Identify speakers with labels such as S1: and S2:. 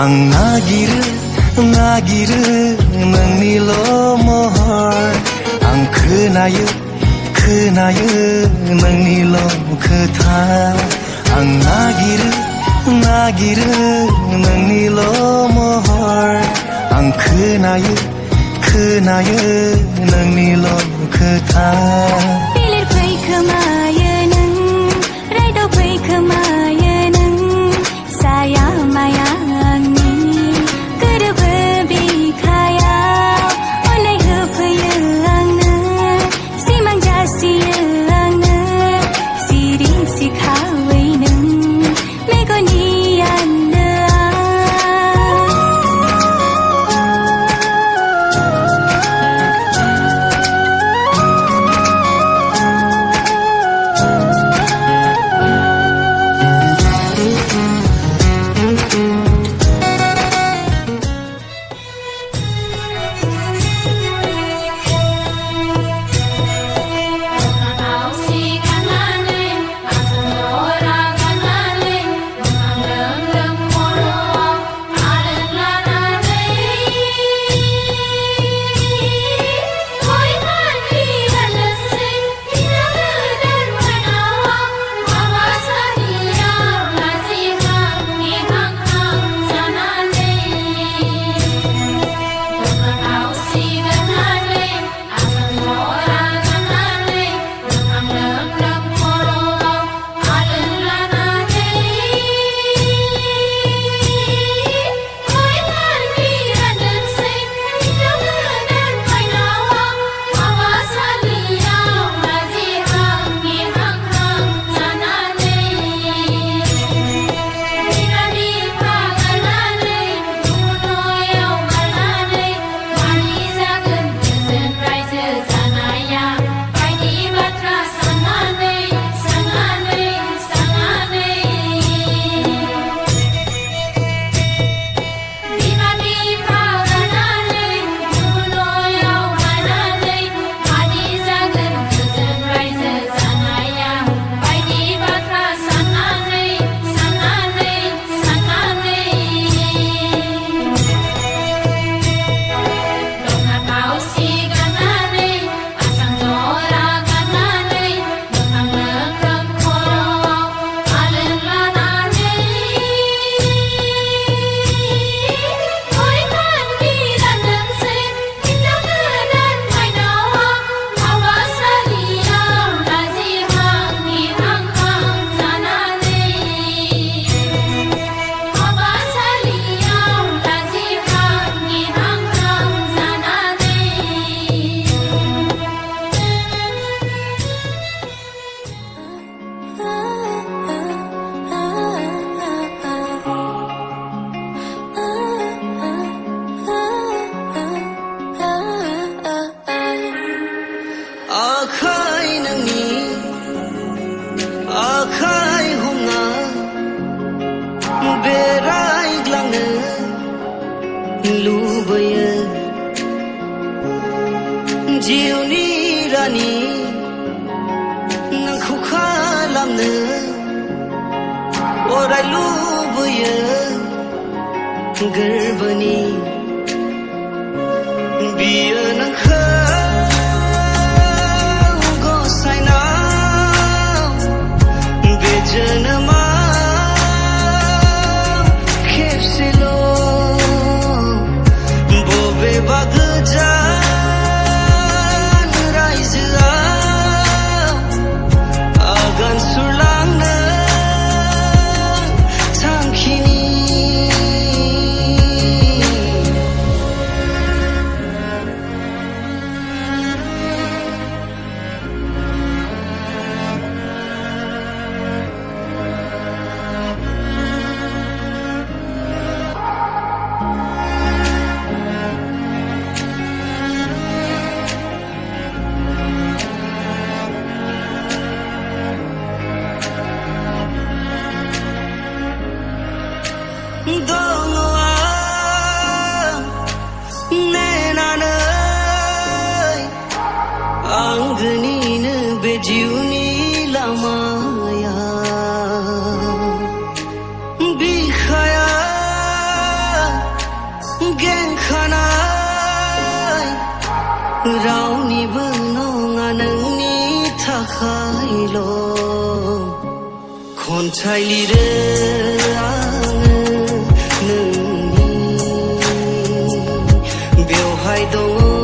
S1: आं नागिरो नोंनिल' महर आं खोनायो नोंनिल' खोथा आं नागिरो नोंनिल' महर आं खोनायो नोंनिल' खोथा
S2: बिलिरफै खोमायो नों रायदावफै खोमायो नों जाया माया आंनि गोरोबो बिखायाव अननाय होफैयो आंनो सिमां जासियो आंनो सिरि सिखावै नों मेगननि
S1: आखाइ हमना बेरायग्लांनो लुबैयो जिउनि रानि नोंखौ खालामनो अराय लुबैयो गोरबोनि बियो नोंखौ जोनोमाव खेबसेल' बबेबा गोजान रायजोआव आगान सुरलांनो थांखिनि रावनिबो नङा नोंनि थाखायल' खन्थाइ लिरो आङो नोंनि बेवहाय दङ